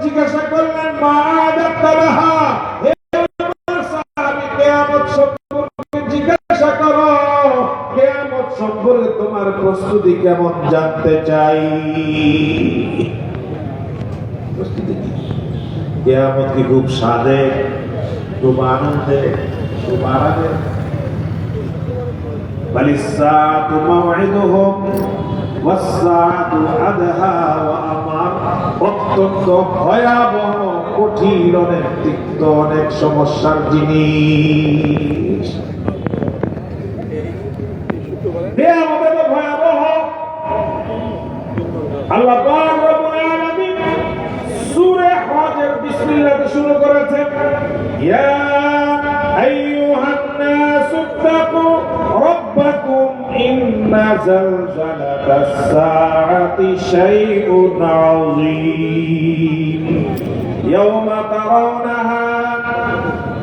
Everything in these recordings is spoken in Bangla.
জিজ্ঞাসা করলেন মা আদাতালাহা, হে আমার সাহাবী কিয়ামত সম্পর্কে জিজ্ঞাসা করো, কিয়ামত সম্পর্কে তোমার প্রস্তুতি কেমন জানতে চাই। প্রস্তুতি কি? কিয়ামত কি খুব সাদে, খুব আনন্দে, খুব আরামে? বালিসাতু মাউইদুহুম ওয়াসসাআতু আদহা ওয়া আমার। অত্যন্ত ভয়াবহ, কঠিন, অনেক তিক্ত, অনেক সমস্যার জিনিস। কিয়ামত ভয়াবহ। আল্লাহ পাক রব্বুল আলামিন সূরা হজের বিসমিল্লাহ দিয়ে শুরু করেছেন, ইয়া আইয়ুহান নাসু তাকু রাব্বাকুম ইন্না জালজালাতাস সাআতি শাইউন আযীম ইয়াওমা তারাওনাহা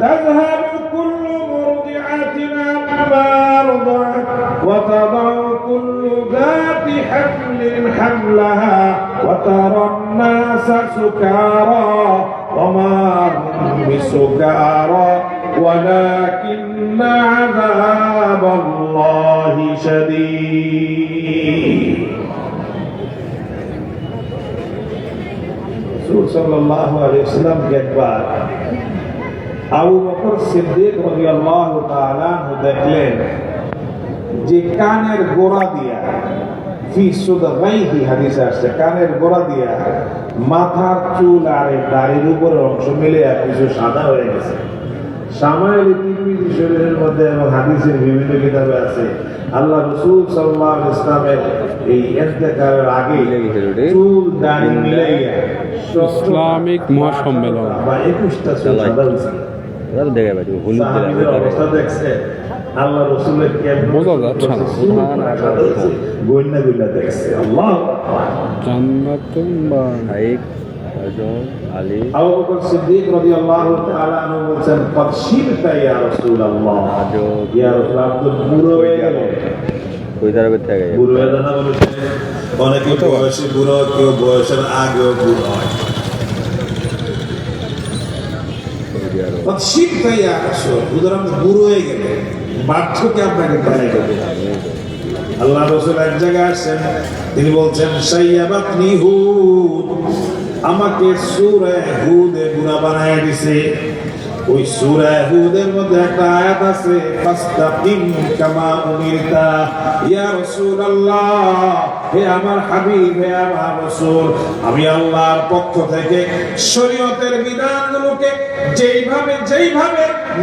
তাযহাবু কুল্লু মুরদি'atin আম্মা আরদা'at ওয়া তাদা'u কুল্lu যাতি হামলিন হামলাহা ওয়া তারান নাসা সুকারা ওয়া মা হুম বিসুকারা ওয়ালাকিন্না আযাবাল্লাহি শাদীদ। রাসূল সাল্লাল্লাহু আলাইহি ওয়াসাল্লাম একবার আবু বকর সিদ্দিক রাদিয়াল্লাহু তাআলা আনহু দেখলেন যে কানের গোড়া দিয়া, ফি সুদগাইহি হাদিসে আসছে, কানের গোড়া দিয়া মাথার চুল আর দাড়ির উপরের অংশ মিলে কিছু সাদা হয়ে গেছে। সামাইল তিরমিজি শরীফের মধ্যে এবং হাদিসের বিভিন্ন কিতাবে আছে আল্লাহ রাসূল সাল্লাল্লাহু আলাইহি ওয়াসাল্লামের এই ইন্তেকালের আগে চুল দাড়ি মিলাইয়া ইসলামিক মহাসম্মেলন বা 21টা চুল সাদা হয়েছে। অবস্থা দেখছে আল্লাহ রাসূলের বোঝা যাচ্ছে না, গইনা গইনা দেখছে। আল্লাহ জান্নাতুন বানাইক আলী আবু বকর সিদ্দিক রাদিয়াল্লাহু তাআলা আনহু বলেন, কদ শিরতা ইয়া রাসূলুল্লাহ, ইয়া রাসূলুল্লাহ তো বুড়ো হয়ে গেল। কই তার করতে গেছে বুড়ো হয়ে না বলেছে, অনেকে বয়সে বুড়ো, কেউ বয়সের আগেও বুড়ো হয়। কদ শিরতা ইয়া রাসূল, বুঝলাম বুড়ো হয়ে গেল, বার্ধক্যে আপনাকে দেখাই দেবে। আল্লাহ রাসূল এক জায়গায় আসেন, তিনি বলছেন সাইয়াবাতনি হুদ, আমাকে সূরা হুদে বুড়া বানায় দিছে। ওই সূরা হুদের মধ্যে একটা আয়াত আছে, ফাস্তাকিম কামা উমিরতা ইয়া রাসূলুল্লাহ, হে আমার হাবিব, হে আমার রাসূল, আমি আল্লাহর পক্ষ থেকে শরীয়তের বিধানগুলোকে যেইভাবে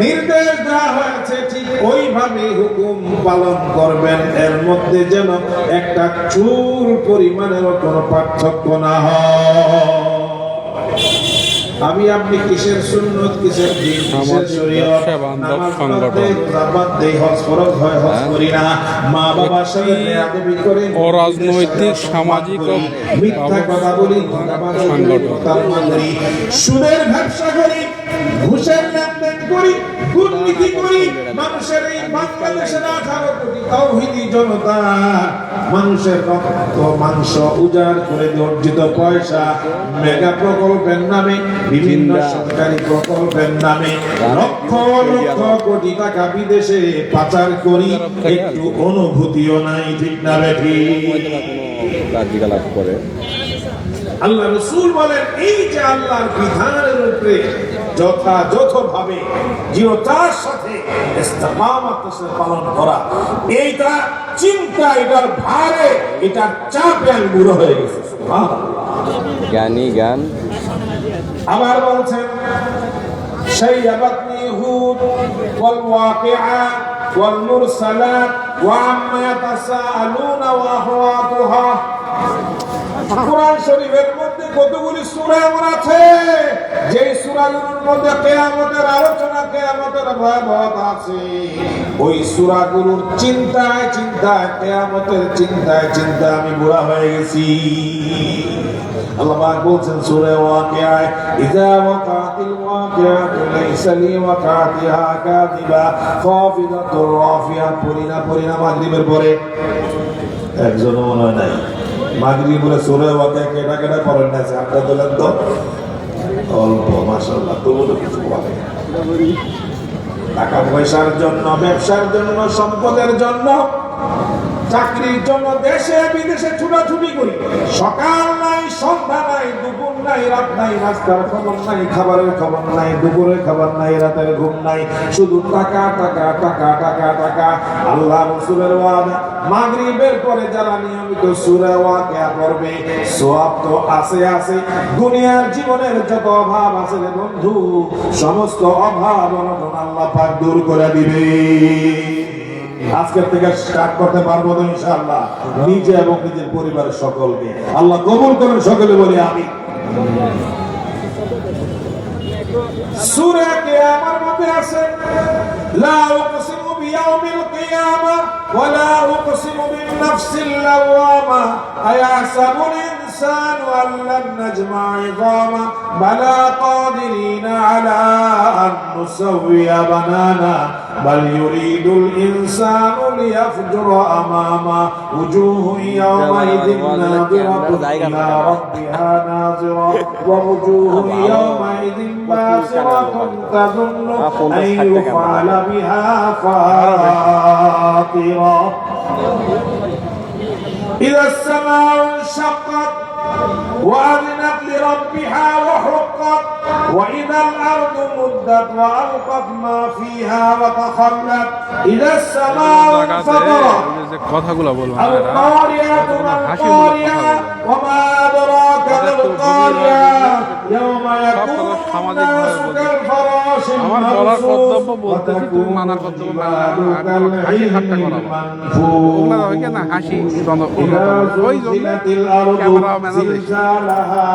নির্দেশ দেওয়া হয়েছে ঠিক ওইভাবে হুকুম পালন করবেন, এর মধ্যে যেন একটা চুল পরিমাণেরও কোনো পার্থক্য না হয়। আমি আপনি কিসের সুন্নত, কিসের দিন, কিসের শরীয়ত, নামাজ পড়তে, রোজা পড়তে, হজ ফরজ হয়, হজ করি না, মা বাবার সাথে বেয়াদবি করে, অরাজনৈতিক, সামাজিক ও মিথ্যা কথা বলি, সুদের ব্যবসা করি, ঘুষের লেনদেন করি, দুর্নীতি করি, মানুষের এই বাংলাদেশের 18 কোটি তাওহীদি জনতা মানুষের রক্ত মাংস উজাড় করে অর্জিত পয়সা মেগা প্রকল্পের নামে, বিভিন্ন সরকারি প্রকল্পের নামে লক্ষ লক্ষ কোটি টাকা বিদেশে পাচার করি, একটু অনুভূতিও নাই, ঠিক না বেঠি? কার্যকলাপ করে আল্লাহ রাসূল বলেন, এই যে আল্লাহর বিধানের উপরে যথাযথভাবে দৃঢ়তার সাথে ইস্তেকামাতের সাথে পালন করা, এইটা চিন্তা, এটার ভারে, এটার চাপে আমি বুড়ো হয়ে গেছি। জ্ঞানী জ্ঞান। আবার বলছেন শাইয়াবাতনি হুদ ওয়াল ওয়াকিআ ওয়াল মুরসালাত ওয়া আম্মা ইয়াতাসাআলুনা ওয়া আখওয়াতুহা। কোরআন শরীফের মধ্যে কতগুলি সূরা এমন আছে যে সূরাগুলোর মধ্যে কিয়ামতের আলোচনা, কিয়ামতের ভয়াবহতা আছে। ওই সূরাগুলোর চিন্তায় কিয়ামতের চিন্তায় আমি বুড়া হয়ে গেছি। আল্লাহ পাক বলছেন সূরা ওয়াকিআ, ইযা ওয়াকাতিল ওয়াকিআতু লাইসা লিওয়াকাতিহা কাযিবা খাফিদাতুর রাফিয়া। পরিনা মাগরিবের পরে একজনও মনে হয় নাই। মাগরিব বলে সূরা ওয়াকিআ কেটা পড়েন না, আপনারা বলেন তো। অল্প মাশাআল্লাহ, তবুও কিছু বলে না। টাকা পয়সার জন্য, ব্যবসার জন্য, সম্পদের জন্য, চাকরির জন্য দেশে বিদেশে ছুটাছুটি করি। সকাল নাই, সন্ধ্যা নাই, দুপুর নাই, রাত নাই, রাস্তার খবর নাই, খাবারের খবর নাই, দুপুরের খাবার নাই, রাতের ঘুম নাই, শুধু টাকা টাকা টাকা টাকা টাকা। আল্লাহ রাসূলের ওয়াদা, মাগরিবের পরে যারা নিয়মিত সূরা ওয়াকিয়া পড়বে, সওয়াব তো আছে আছে। দুনিয়ার জীবনের যত অভাব আছে রে বন্ধু, সমস্ত অভাব অনটন আল্লাহ পাক দূর করে দিবে। আজকের থেকে স্টার্ট করতে পারবো তো ইনশাআল্লাহ, নিজে এবং নিজের পরিবারের সকলকে। আল্লাহ কবুল করেন, সকলে বলি আমিন। সূরা কিয়ামার মধ্যে আছে, লা উকসিমু বিয়াউমিল কিয়ামা ওয়া লা উকসিমু বিন নাফসিল লাওয়ামা আয়াসাবুল ইনসানু আন লান নাজমা ইযামা বালা কাদিরিনা আলা আন নুসাওয়িয়া বানানা বাল ইউরিদুল ইনসানু লিয়াফজুরা আমামা উজুহু ইয়াওমাইযিন নাযিরাতুন ইলা রাব্বিহা নাযিরা ওয়া উজুহু ইয়াওমাইযিন বাসিরাতুন তাযুন্নু আন ইউফআলা বিহা ফাতিরা إذا السماء انشقت وأذنت لربها وحقت وإذا الأرض مدت وألقت ما فيها وتخلت إذا السماء انفطرت কথাগুলো বলবো القارعة ما القارعة وما أدراك ما القارعة يوم يكون الناس كالفراش আমার বলার কর্তব্য বলতেছি, তুমি মানার কর্তব্য হাসি ঠাট্টা করা ওগুলা হয় না, হাসি ওই জন্য ক্যামেরা زلزالها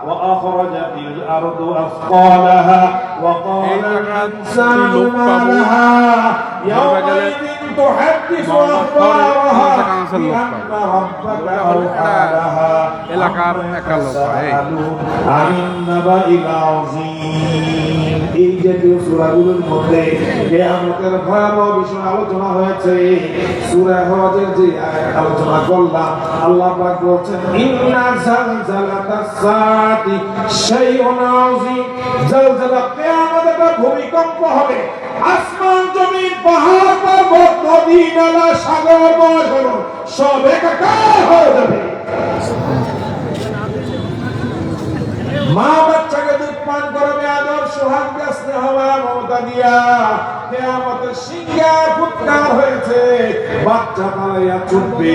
وأخرجت الأرض أثقالها وقال الإنسان ما لها يومئذ تحدث أخبارها بأن ربك أوحى لها এলাকার একটা লোক عن النبأ العظيم। এই জাতীয় সূরাগুলোর মধ্যে কিয়ামতের ভয়াবহ বিষয় আলোচনা হয়েছে। সূরা হজের যে আয়াত আলোচনা করলাম, আল্লাহ পাক বলেন ইন্না জালজালাতাস সাআতি শাইউন আযীম। জালজালা কিয়ামতের ভূমিকম্প হবে, আসমান জমিন পাহাড় পর্বত নদী নালা সাগর মহাসাগর সব একাকার হয়ে যাবে। মা বাচ্চাকে দুধ পান করাবে আদর সোহাগ স্নেহ মমতা দিয়া। কিয়ামতের সিংহার ফুৎকার হয়েছে, বাচ্চা পালাইয়া ছুটবে।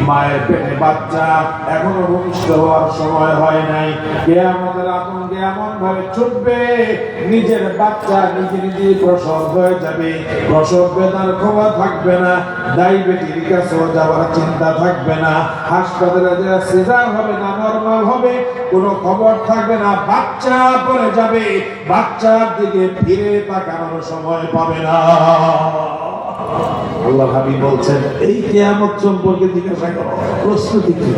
মায়ের পেটে বাচ্চা এখনো ভূমিষ্ঠ হওয়ার সময় হয় নাই। কিয়ামতের আতঙ্কে এমন ভাবে ছুটবে, নিজের বাচ্চা নিজে নিজে প্রসব হয়ে যাবে। প্রসব বেদনার খবর থাকবে না, ডায়াবেটিস কাছেও যাওয়ার চিন্তা থাকবে না, হাসপাতালে যে সিজার হবে না নরমাল হবে কোনো খবর থাকবে না। বাচ্চা পড়ে যাবে, বাচ্চার দিকে ফিরে তাকানোর সময় পাবে না। আল্লাহ হাবিব বলছেন এই কিয়ামত সম্পর্কে জিজ্ঞাসা করো, প্রস্তুতি কি?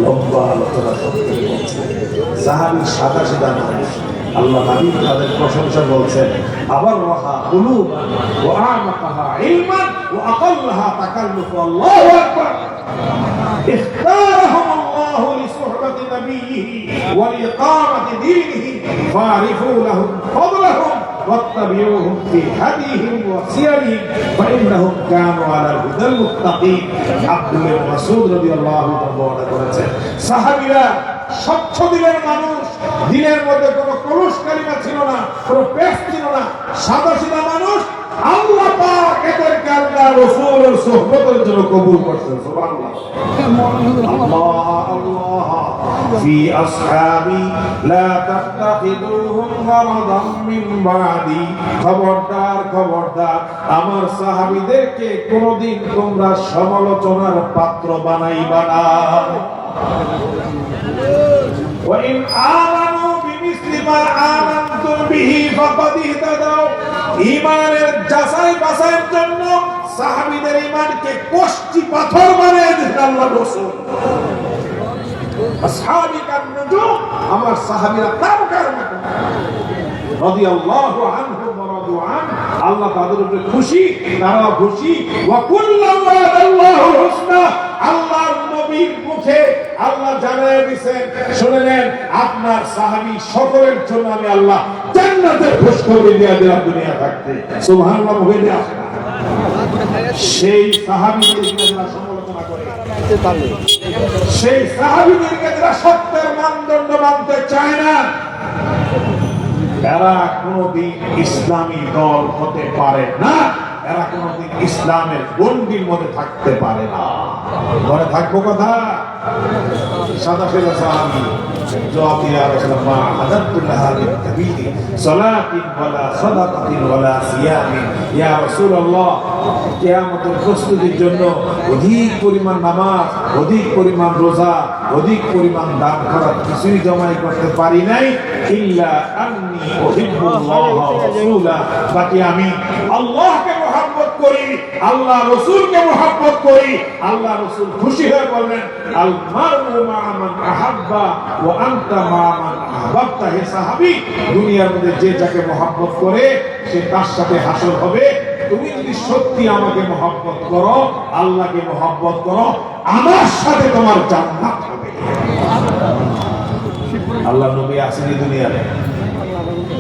লম্বা আলোচনা করতে সাহাবী সাদা সিধা মানুষ, আল্লাহ হাবিব তাদের প্রশংসা বলছেন আবার রাহা কুলুব ওয়া আমাকাহা ইলমান ওয়া আকাল্লাহা তাকাল্লুফ। আল্লাহু আকবার। اختارهم الله لصحبة نبيه ولإقامة دينه فاعرفوا لهم فضلهم واتبعوهم في هديهم وسيرهم فإنهم كانوا على الهدى المستقيم। عبد الله بن مسعود رضي الله عنه বলেছেন সাহাবীরা স্বচ্ছ দিলের মানুষ, দিলের মধ্যে কোনো কলুষ কালিমা ছিল না, কোনো পেশ ছিল না, সাদা সিধা মানুষ। আল্লাহ পাক এদেরকে আল্লাহ রাসূলের সুহবতের জন্য কবুল করতেন। সুবহানাল্লাহ। আল্লাহ আল্লাহ ফি আসহাবি লা তাত্তাখিদুহুম গারাদাম মিন বাদি। খবরদার খবরদার, আমার সাহাবীদেরকে কোনদিন তোমরা সমালোচনার পাত্র বানাইবা না। ওয়া ইন আমানু বিমিসলি মা আমানতুম বিহি ফাকাদ ইহতাদাউ। ঈমানের যাচাই বাছাইয়ের জন্য সাহাবীদের ঈমানকে কষ্টি পাথর বানিয়ে দিলেন আল্লাহর রাসূল। আসহাবী কান নুজুম, আমার সাহাবীরা তারকার মতো। রাদিয়াল্লাহু আনহুম ওয়া রাদু আন, আল্লাহ তাদের উপরে খুশি, তারাও খুশি। ওয়া কুল্লু ওয়াদাল্লাহু হুসনা, আল্লাহর নবীর মুখে আল্লাহ জানায় দিয়েছেন, শুনে নেন, আপনার সাহাবী সকলের জন্য আমি আল্লাহ জান্নাতের খুশখবরি দিয়ে দিলাম দুনিয়া থাকতে। সুবহানাল্লাহ বলে আসেন। সেই সাহাবীদেরকে যারা সমালোচনা করে, সেই সাহাবীদেরকে যারা সত্যের মানদণ্ড মানতে চায় না, এরা কোনদিন ইসলামী দল হতে পারে না, এরা কোনদিন ইসলামের গণ্ডির মধ্যে থাকতে পারে না। মনে থাকবো কথা। সাদা ফেলা সাহাবী জবাব দিয়ে আলোচনা, মা হাদাতুল্লাহ বিতাবিদি সালাতিন ওয়ালা সাদাকাতিন ওয়ালা সিয়ামিন, ইয়া রাসূলুল্লাহ, কিয়ামতের প্রস্তুতির জন্য অধিক পরিমাণ নামাজ, অধিক পরিমাণ রোজা, অধিক পরিমাণ দান করা কিছুই জমাই করতে পারি নাই, ইল্লা আন্নী উহিব্বুল্লাহ ওয়া রাসূলা, বাকি আমি আল্লাহকে মহব্বত করি, আল্লাহ রাসূলকে মহব্বত করি। আল্লাহ রাসূল খুশি হয়ে বললেন, আল মারউ মা মান আহাব্বা ওয়া আনতা মা মান আহবাবতা। হে সাহাবী, দুনিয়ার মধ্যে যে যাকে মহব্বত করে সে তার সাথে হাসর হবে। তুমি যদি সত্যি আমাকে মহব্বত করো, আল্লাহকে মহব্বত করো, আমার সাথে তোমার জান্নাত হবে। আল্লাহ নবী আসেনি দুনিয়াতে,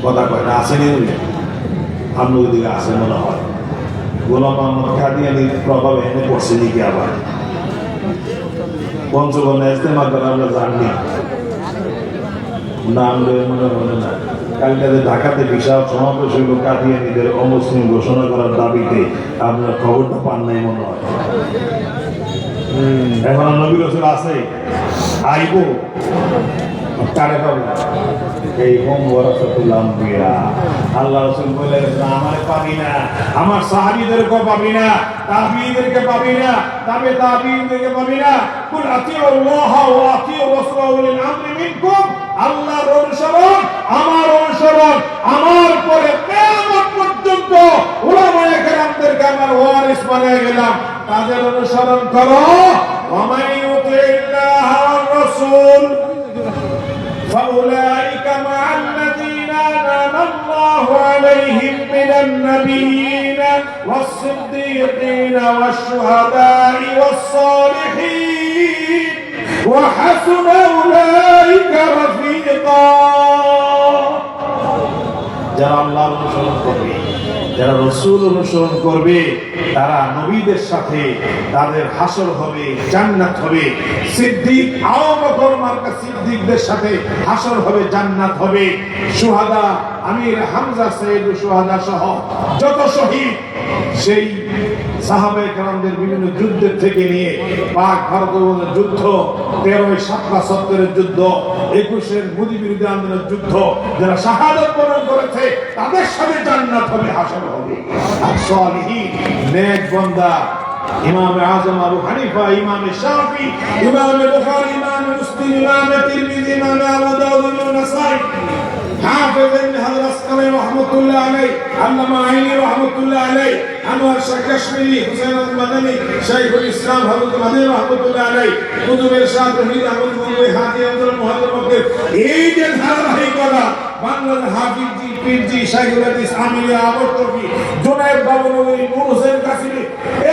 কথা কয় না, আসেনি দুনিয়া, আমরা ওইদিকে আসে মনে হয়। গোলাম মোহাম্মদ কাদিয়ানির প্রভাবে এনে পড়ছে দিকে আবার পঞ্চগণে ইস্তেমা করে আমরা জানি নাম মনে হয় না। কালকে ঢাকাতে বিশাল সমাবেশ হইল কাদিয়ানিদের অমুসলিম ঘোষণা করার দাবিতে, আপনার খবরটা পান নাই মনে হয়। এখন নবী রাসূল আছে, আইব কারে পাবো, এই হোম ওয়ারাসাতুল আম্বিয়া। আল্লাহ রাসূল বলেন, আমারে পাবি না, আমার সাহাবীদেরকে পাবি না, তাবিঈদেরকে পাবি না, তবে তাবিঈদেরকে পাবি না। কুল আতিউল্লাহ ওয়া আতিউর রাসূলা উলিল আমরি মিনকুম, আল্লাহর অনুসরণ, আমার অনুসরণ, আমার পরে কিয়ামত পর্যন্ত উলামায়ে কেরামদেরকে আমার ওয়ারিস বানিয়ে গেলাম, তাদের অনুসরণ করো। ওয়া মান ইউতিল্লাহ ওয়ার রাসূল فأولئك مع الذين أنعم الله عليهم من النبيين والصديقين والشهداء والصالحين وحسن أولئك رفيقا। যারা আল্লাহর অনুসরণ করবে, যারা রাসূল অনুসরণ করবে, তারা নবীদের সাথে তাদের হাসর হবে, জান্নাত হবে। সিদ্দিক আবু বকর মার্কা সিদ্দিকদের সাথে হাসর হবে, জান্নাত হবে। শুহাদা আমির হামজা সাইয়্যিদুশ শুহাদা সহ যত শহীদ, সেই সাহাবায়ে কেরামদের বিভিন্ন যুদ্ধের থেকে নিয়ে পাক ভারতের যুদ্ধ, 13 শাপলা সত্তরের যুদ্ধ, 21 মোদী বিরোধী আন্দোলনের যুদ্ধ, যারা শাহাদাত বরণ করেছে তাদের সাথে জান্নাত হবে, হাসর হবে। আর সালিহিন নেক বান্দা, ইমাম আযম আবু হানিফা, ইমাম শাফি, ইমাম বুখারী, ইমাম মুসলিম, ইমাম তিরমিজি, ইমাম আবু দাউদ, ইমাম নাসাই, হাফেজ ইবনে হাজার আসকালানী রাহমাতুল্লাহ আলাইহি, আল্লামা আইনি রাহমাতুল্লাহ আলাইহি, আনোয়ার শাহ কাশ্মীরি, হুসাইন আল মাদানী, শাইখুল ইসলাম হযরত মাদানী রাহমাতুল্লাহ আলাইহি, কুতুবের শাহ রহিদ আহমদ গঙ্গোই, হাজি আব্দুল মুহাদ্দিস মক্কি, এই যে ধারাবাহিকতা, বাংলাদেশ হাফিজি, পীরজি, শাইখুল হাদিস আমিলিয়া আবর্তকি, জুনায়েদ বাবনগরী, নূর হোসেন কাসিমি,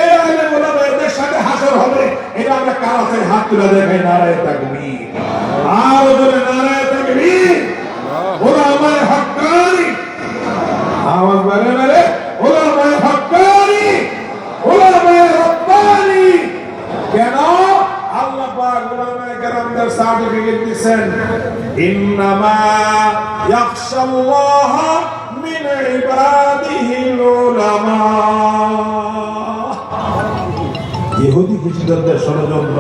এই আলেম ওলামা এদের সাথে হাসর হবে। এটা আমরা কারাতে হাত তুলে দেখাই, নারায়ে তাকবীর, আর ওদের নারায়ে তাকবীর। ওলামায়ে হক্কানি, আওয়াজ বাড়ে বাড়ে, ওলামায়ে হক্কানি, ওলামায়ে রব্বানি। কেন? আল্লাহ পাক ওলামায়ে কেরামদের সার্টিফিকেট দিয়েছেন, ইন্নামা ইয়াখশাল্লাহ মিন ইবাদিহিল উলামা। ইহুদি খ্রিস্টানদের ষড়যন্ত্র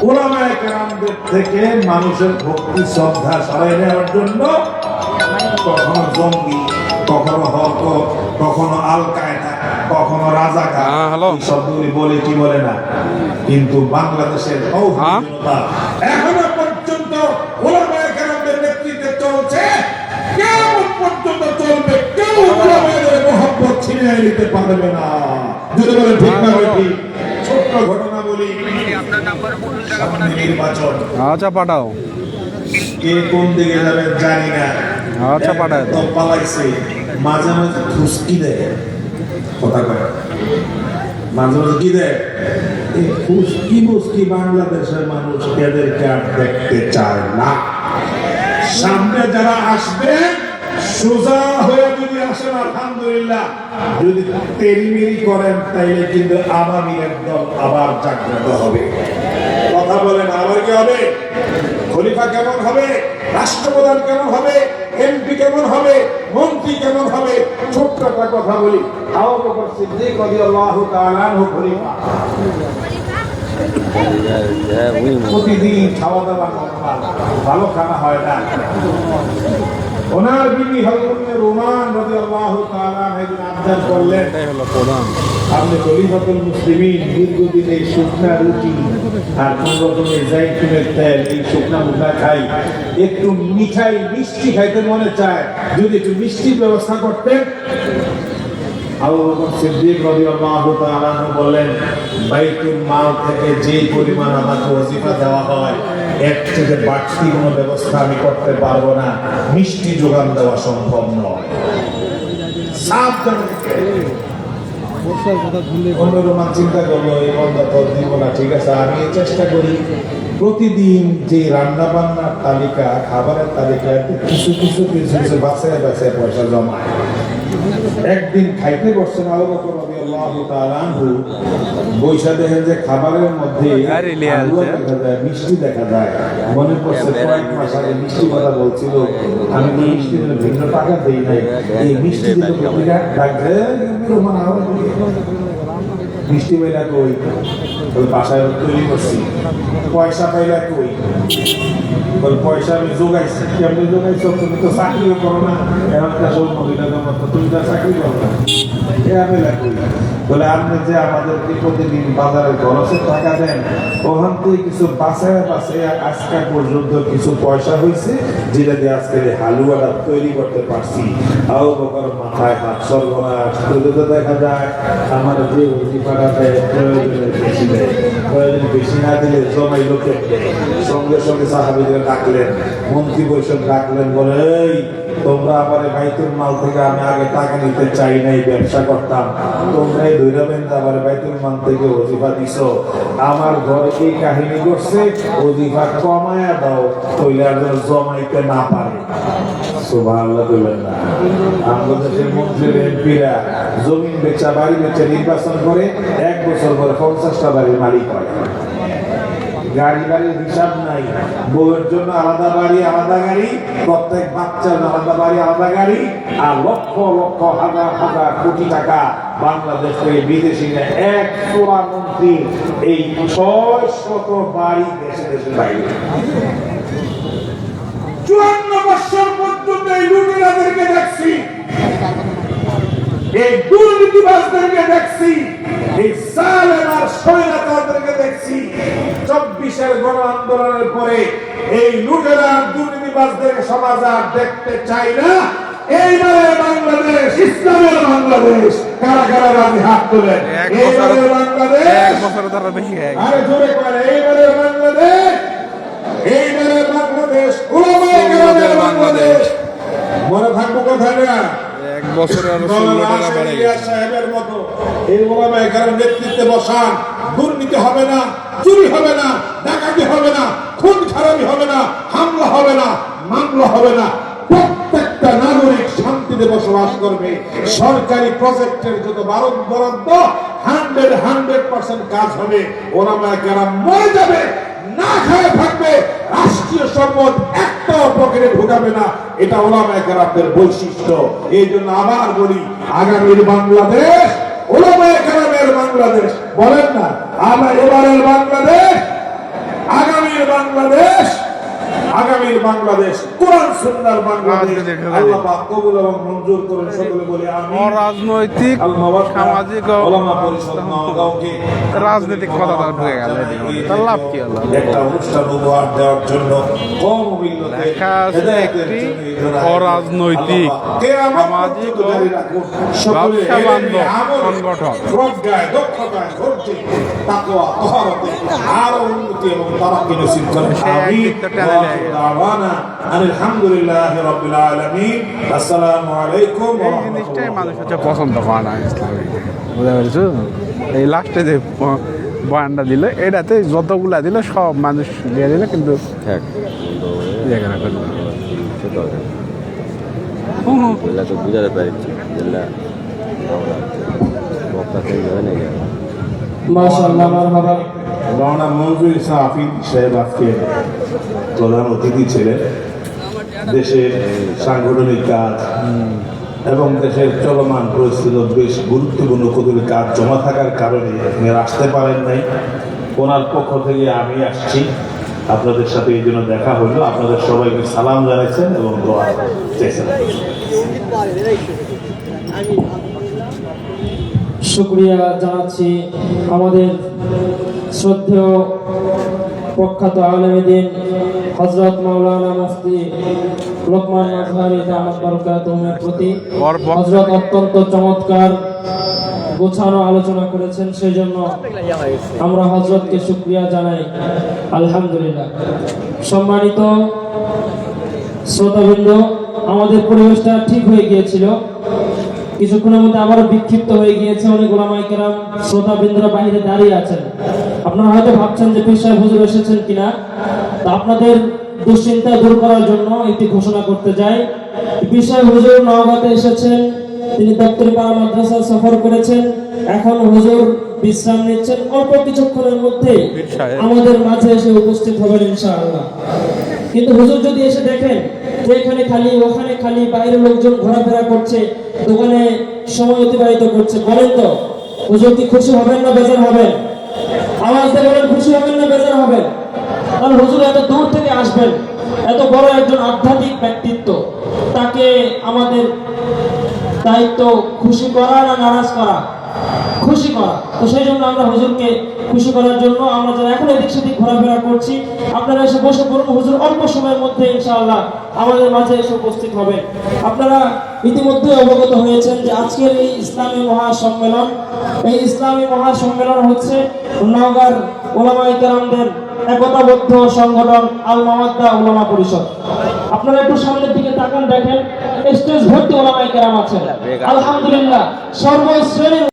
উলামায়ে কেরামদের থেকে মানুষের ভক্তি শ্রদ্ধা সরাই নেওয়ার জন্য কখনো জঙ্গি, কখনো হক, কখনো আল কায়দা, কখনো রাজাকার, শব্দগুলি বলে কি বলে না, কিন্তু বাংলাদেশের জনতা এখনো পর্যন্ত উলামায়ে কেরামদের নেতৃত্বে চলছে, কিয়ামত পর্যন্ত চলবে। কেউ উলামাদের মহব্বত ছিনিয়ে নিতে পারবে না। যদি বলে ঠিক না ঠিক। ছোট্ট ঘটনা বলি, নির্বাচন, আচ্ছা পাঠাও, কে কোন দিকে যাবে জানি না, আচ্ছা পাঠায় তো পালাইছে, মাঝে মাঝে ধুসকি দেয়, কথা কয়, মাঝে মাঝে কি দেয়, এই ফুসকি মুসকি বাংলাদেশের মানুষ এদেরকে আর দেখতে চায় না। সামনে যারা আসবে সোজা হয়ে যদি আসেন আলহামদুলিল্লাহ, যদি তেরিমেরি করেন তাইলে কিন্তু আওয়ামী দল আবার জাগ্রত হবে। কথা বলেন, আবার কি হবে? খলিফা কেমন হবে, রাষ্ট্রপ্রধান কেমন হবে, এমপি কেমন হবে, মন্ত্রী কেমন হবে? ছোট্ট একটা কথা বলি, আবু বকর সিদ্দিক রাদিয়াল্লাহু তাআলা আনহু খলিফা, প্রতিদিন খাওয়া দাওয়া ভালো খানা হয় না। ওনার বিবি হযরত রুমান রাদিয়াল্লাহু তাআলা একদিন আবদার করলেন, আপনি খলিফাতুল মুসলিমিন, দীর্ঘদিন এই শুকনা রুটি আর কোন রকমের জাইতুনের তেল, এই শুকনা মুখা খাই, একটু মিঠাই মিষ্টি খাইতে মনে চায়, যদি একটু মিষ্টির ব্যবস্থা করতেন। আবু বকর সিদ্দিক রাদিয়াল্লাহু তাআলা আনহু বললেন, বাইতুল মাল থেকে যে পরিমাণ আমাকে ওয়াজিফা দেওয়া হয় এর থেকে বাড়তি কোনো ব্যবস্থা আমি করতে পারবো না, মিষ্টি যোগান দেওয়া সম্ভব নয়। অন্যরকম চিন্তা করলো, এই বন্ধা তো দিব না, ঠিক আছে আমি চেষ্টা করি প্রতিদিন যে রান্না বান্নার তালিকা, খাবারের তালিকা কিছু কিছু কিছু কিছু বাসায় বাসায় পয়সা জমায়। একদিন খাইতে বসছেন আবু বকর রাদিয়াল্লাহু তাআলা আনহু, বৈশা দেখেন যে খাবারের মধ্যে আলুয়া দেখা যায়, মিষ্টি দেখা যায়। মনে পড়ছে কয়েক মাস আগে মিষ্টি কথা বলছিল, আমি তো মিষ্টির ভিন্ন টাকা দেই নাই, এই মিষ্টি দিতে পত্রিকা ডাকছে মিষ্টি পাইলা কই, ওই বাসায় তৈরি করছি, পয়সা পাইলা কই, ওই পয়সা আমি যোগাইছি। কেমনি যোগাইছ? তুমি তো চাকরিও করো না, এখনকার সব মহিলাদের মতো তুমি তো চাকরি করো না, বলে আপনি যে আমাদেরকে প্রতিদিন বাজারে খরচের টাকা দেন, ওখান থেকে কিছু বাঁচায় বাঁচায় আজকে পর্যন্ত কিছু পয়সা হয়েছে, যেটা দিয়ে আজকে হালুয়াটা তৈরি করতে পারছি। আবু বকর মাথায় হাত সর্বনাশ, দেখা যায় আমার যে অধিকারা দেয় প্রয়োজনের বেশি দেয়, প্রয়োজন বেশি না দিলে জমাই লোকে সঙ্গে সঙ্গে সাহাবীদের ডাকলেন, মন্ত্রী পরিষদ ডাকলেন, বলে এই তোমরা আবার বাইতুল মাল থেকে আমি আগে টাকা নিতে চাই নাই, ব্যবসা করতাম, তোমরা এই দৈরাবেন আবার বাইতুল মাল থেকে ওজিফা দিছ, আমার ঘরে এই কাহিনী করছে, ওজিফা কমায়া দাও, তৈলে আর জমাইতে না পারে। সুবহানাল্লাহ বললেন না? আমাদের দেশের মন্ত্রীর এমপিরা জমিন বেচা বাড়ি বেচা নির্বাচন করে 1 বছর পরে 50টা বাড়ির মালিক হয়। গাড়ি বাড়ির হিসাব নাই, বউয়ের জন্য আলাদা বাড়ি আলাদা গাড়ি, প্রত্যেক বাচ্চার আলাদা বাড়ি আলাদা গাড়ি, আর লক্ষ লক্ষ হাজার হাজার কোটি টাকা বাংলাদেশ থেকে বিদেশিরা এক চোরা মন্ত্রী, এই 600 বাড়ি দেশে দেশে বাইরে। 54 বছর পর্যন্ত এই লুটেরাদেরকে দেখছি, এই দুর্নীতিবাজদেরকে দেখছি, এই জালেম আর স্বৈরাচারদেরকে দেখছি। 24-এর গণ আন্দোলনের পরে এই লুটেরা দুর্নীতিবাজদের সমাজ আর দেখতে চাই না। এইবারে বাংলাদেশ ইসলামের বাংলাদেশ, কারা কারা রাজি হাত তোলেন? এইবারে বাংলাদেশ, আরে জোরে করে, এইবারে বাংলাদেশ, এইবারে বাংলাদেশ উলামায়ে কেরামের বাংলাদেশ। মনে থাকবো কোথায় না? এক বছরে আরো 16 টাকা বেড়ে গেছে। সাহেবের মতো এই ওলামায়ে কেরাম নেতৃত্বে বসান, দুর্নীতি হবে না, চুরি হবে না, ডাকাতি হবে না, খুন খারাপি হবে না, হামলা হবে না, মামলা হবে না, প্রত্যেকটা নাগরিক শান্তিতে বসবাস করবে। সরকারি প্রজেক্টের যত বরাদ্দ 100% কাজ হবে। ওলামায়ে কেরাম মরে যাবে, না খায় থাকবে, রাষ্ট্রীয় সম্পদ একটাও পকেটে ঢোকাবে না, এটা ওলামায়ে কেরামদের বৈশিষ্ট্য। এই জন্য আবার বলি, আগামীর বাংলাদেশ ওলামায়ে কেরামের বাংলাদেশ। বলেন না আমরা এবারের বাংলাদেশ, আগামীর বাংলাদেশ, আগামীর বাংলাদেশ কোরআন সুন্নাহর বাংলাদেশ। আল্লাহ পাক কবুল এবং মঞ্জুর করুন, সকলে বলি আমিন। অরাজনৈতিক সামাজিক ওলামা পরিষদ নওগাঁকে রাজনৈতিক কথা ঢুকে গেল, তার লাভ কি হলো? একটা অনুষ্ঠান উপহার দেওয়ার জন্য কম মূল্যতে লেখা আছে একটি অরাজনৈতিক সামাজিক ও ব্যবসা বান্ধব সংগঠন প্রজ্ঞায়, দক্ষতায়, ধৈর্যে, তাকওয়া, তহরতে আরো উন্নতি এবং তারাক্কি নসিব করেন। আমিন। দাওয়ানা আলহামদুলিল্লাহি রাব্বিল আলামিন। আসসালামু আলাইকুম ওয়া এই জিনিসটাই মানুষ হচ্ছে পছন্দ করে না ইসলামে, বুঝতে পেরেছো? এই লাস্টে যে বয়ানটা দিলে এটাতে যতগুলা দিলে সব মানুষ দিয়ে দিলে কিন্তু ঠেক জায়গা রাখবে সে দরকার এগুলা তো বুঝাতে পারছি যেগুলা বক্তা চেঞ্জ হয় নাকি মাশাআল্লাহ মারহাবা। মাওলানা মনজুর ইসা আফিদ সাহেব আজকে প্রধান অতিথি ছিলেন। দেশের সাংগঠনিক কাজ এবং দেশের চলমান পরিস্থিতি বেশ গুরুত্বপূর্ণ কতগুলি কাজ জমা থাকার কারণে আপনি আসতে পারেন নাই। ওনার পক্ষ থেকে আমি আসছি, আপনাদের সাথে এই জন্য দেখা হলো। আপনাদের সবাইকে সালাম জানাইছেন এবং দোয়া চাইছেন। শুকরিয়া জানাচ্ছি আমাদের শ্রদ্ধেয় প্রখ্যাত আলেমে দ্বীন হযরত মাওলানা মুফতি লোকমান আজহারী দামাত বরকাতুহুর প্রতি। হযরত অত্যন্ত চমৎকার গোছানো আলোচনা করেছেন, সেই জন্য আমরা হযরতকে শুকরিয়া জানাই। আলহামদুলিল্লাহ। সম্মানিত শ্রোতাবৃন্দ, আমাদের পরিবেশটা ঠিক হয়ে গিয়েছিল, কিছুক্ষণের মধ্যে আবারও বিক্ষিপ্ত হয়ে গিয়েছে। অনেক ওলামায়ে কেরাম শ্রোতাবৃন্দরা বাইরে দাঁড়িয়ে আছেন। আপনারা হয়তো ভাবছেন যে পীর সাহেব হুজুর এসেছেন কিনা। তো আপনাদের দুশ্চিন্তা দূর করার জন্য একটি ঘোষণা করতে যাই। পীর সাহেব হুজুর নওগাঁতে এসেছেন, তিনি দপ্তরিপাড়া মাদ্রাসা সফর করেছেন, এখন হুজুর বিশ্রাম নিচ্ছেন। অল্প কিছুক্ষণের মধ্যে আমাদের মাঝে এসে উপস্থিত হবেন ইনশাআল্লাহ। কিন্তু হুজুর যদি এসে দেখেন যে এখানে খালি ওখানে খালি, বাইরের লোকজন ঘোরাফেরা করছে, দোকানে সময় অতিবাহিত করছে, বলেন তো হুজুর কি খুশি হবেন না বেজার হবেন? আওয়াজ দিয়ে বলেন, খুশি হবেন না বেজার হবেন? কারণ হুজুর এত দূর থেকে আসবেন, এত বড় একজন আধ্যাত্মিক ব্যক্তিত্ব, তাকে আমাদের দায়িত্ব খুশি করা না নারাজ করা? খুশি করা। তো সেই জন্য আমরা হুজুরকে খুশি করার জন্য আমরা যারা এখন এদিক সেদিক ঘোরাফেরা করছি, আপনারা এসে বসে পড়ুন। হুজুর অল্প সময়ের মধ্যে ইনশাআল্লাহ আমাদের মাঝে এসে উপস্থিত হবে। আপনারা ইতিমধ্যে অবগত হয়েছেন যে আজকের এই ইসলামী মহাসম্মেলন, এই ইসলামী মহাসম্মেলন হচ্ছে নওগাঁর ওলামায়ে কেরামদের একতাবদ্ধ সংগঠন আল মাওয়াদ্দা উলামা পরিষদ। আপনারা একটু সামনের দিকে তাকান, দেখেন স্টেজ ভর্তি ওলামায়ে কেরাম আছেন। আলহামদুলিল্লাহ, সর্বশ্রেণীর